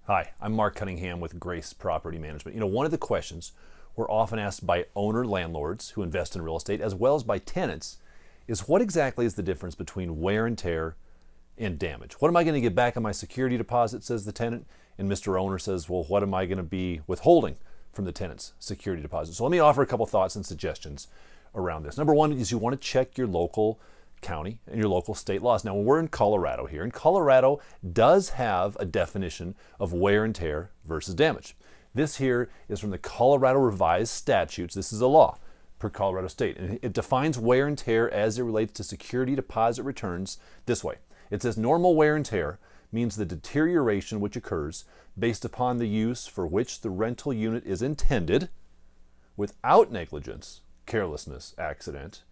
Hi, I'm Mark Cunningham with Grace Property Management. One of the questions we're often asked by owner landlords who invest in real estate, as well as by tenants, is what exactly is the difference between wear and tear and damage? What am I going to get back on my security deposit, says the tenant, and Mr. Owner says, well, what am I going to be withholding from the tenant's security deposit? So let me offer a couple thoughts and suggestions around this. Number one is you want to check your local county and your local state laws. Now, when we're in Colorado here, and Colorado does have a definition of wear and tear versus damage. This here is from the Colorado Revised Statutes. This is a law per Colorado state, and it defines wear and tear as it relates to security deposit returns this way. It says normal wear and tear means the deterioration which occurs based upon the use for which the rental unit is intended without negligence, carelessness, accident,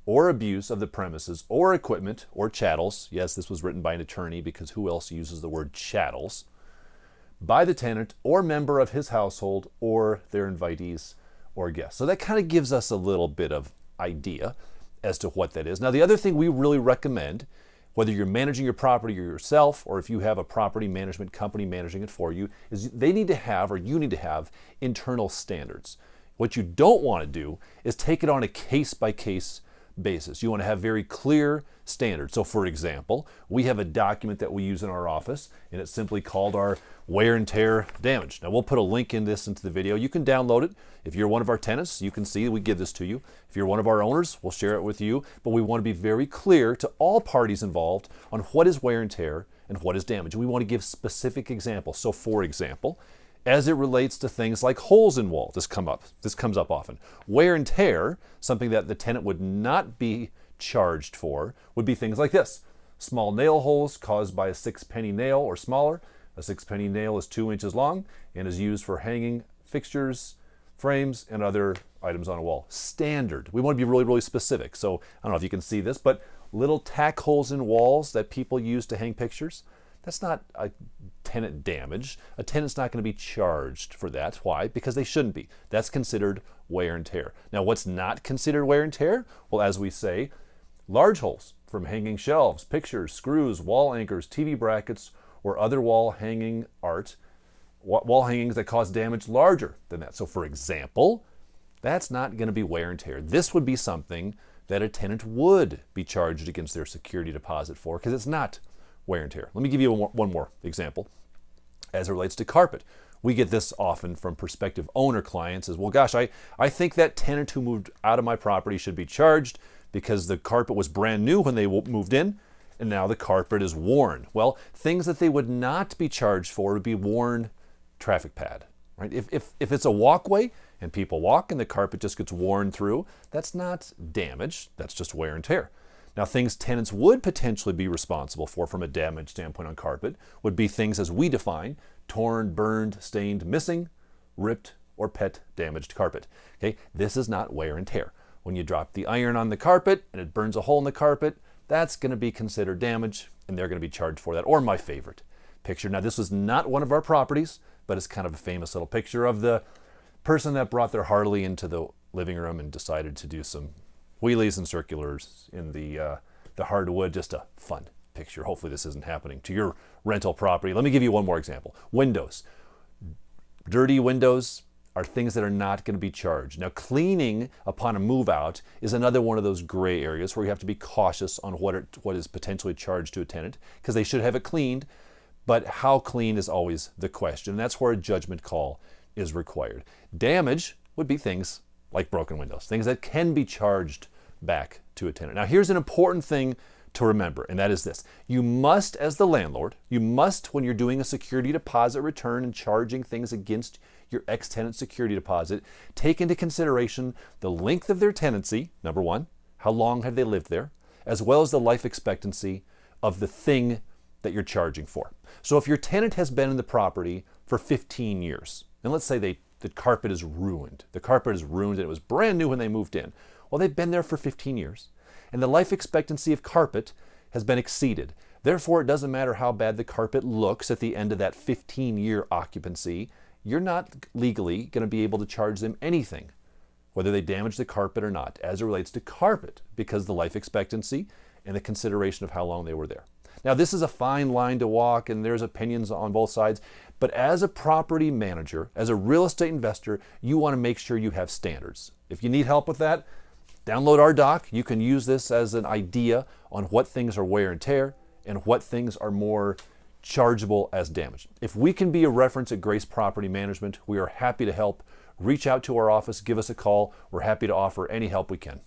or abuse of the premises or equipment or chattels. Yes, this was written by an attorney because who else uses the word chattels? By the tenant or member of his household or their invitees or guests. So that kind of gives us a little bit of idea as to what that is. Now, the other thing we really recommend, whether you're managing your property yourself or if you have a property management company managing it for you, is they need to have, or you need to have, internal standards. What you don't want to do is take it on a case-by-case basis. You want to have very clear standards. So for example, we have a document that we use in our office, and it's simply called our wear and tear damage. Now we'll put a link into the video. You can download it. If you're one of our tenants, you can see we give this to you. If you're one of our owners, we'll share it with you. But we want to be very clear to all parties involved on what is wear and tear and what is damage. We want to give specific examples. So for example, as it relates to things like holes in walls, this comes up often. Wear and tear, something that the tenant would not be charged for, would be things like this. Small nail holes caused by a 6-penny nail or smaller. A 6-penny nail is 2 inches long and is used for hanging fixtures, frames, and other items on a wall. Standard. We want to be really, really specific. So I don't know if you can see this, but little tack holes in walls that people use to hang pictures, that's not a tenant damage. A tenant's not going to be charged for that. Why? Because they shouldn't be. That's considered wear and tear. Now, what's not considered wear and tear? Well, as we say, large holes from hanging shelves, pictures, screws, wall anchors, TV brackets, or other wall hanging art, wall hangings that cause damage larger than that. So for example, that's not going to be wear and tear. This would be something that a tenant would be charged against their security deposit for because it's not wear and tear. Let me give you one more example as it relates to carpet. We get this often from prospective owner clients as, well, gosh, I think that tenant who moved out of my property should be charged because the carpet was brand new when they moved in and now the carpet is worn. Well, things that they would not be charged for would be worn traffic pad, right? If it's a walkway and people walk and the carpet just gets worn through, that's not damage, that's just wear and tear. Now, things tenants would potentially be responsible for from a damage standpoint on carpet would be things as we define: torn, burned, stained, missing, ripped, or pet damaged carpet. Okay, this is not wear and tear. When you drop the iron on the carpet and it burns a hole in the carpet, that's going to be considered damage, and they're going to be charged for that. Or my favorite picture. Now, this was not one of our properties, but it's kind of a famous little picture of the person that brought their Harley into the living room and decided to do some wheelies and circulars in the hardwood. Just a fun picture. Hopefully this isn't happening to your rental property. Let me give you one more example. Windows. Dirty windows are things that are not going to be charged. Now, cleaning upon a move out is another one of those gray areas where you have to be cautious on what is potentially charged to a tenant because they should have it cleaned, but how clean is always the question. And that's where a judgment call is required. Damage would be things like broken windows, things that can be charged back to a tenant. Now, here's an important thing to remember, and that is this. You must, as the landlord, when you're doing a security deposit return and charging things against your ex-tenant security deposit, take into consideration the length of their tenancy, number one, how long have they lived there, as well as the life expectancy of the thing that you're charging for. So if your tenant has been in the property for 15 years, and let's say the carpet is ruined. The carpet is ruined and it was brand new when they moved in. Well, they've been there for 15 years and the life expectancy of carpet has been exceeded. Therefore, it doesn't matter how bad the carpet looks at the end of that 15-year occupancy, you're not legally going to be able to charge them anything, whether they damage the carpet or not, as it relates to carpet, because the life expectancy and the consideration of how long they were there. Now, this is a fine line to walk, and there's opinions on both sides. But as a property manager, as a real estate investor, you want to make sure you have standards. If you need help with that, download our doc. You can use this as an idea on what things are wear and tear and what things are more chargeable as damage. If we can be a reference at Grace Property Management, we are happy to help. Reach out to our office, give us a call. We're happy to offer any help we can.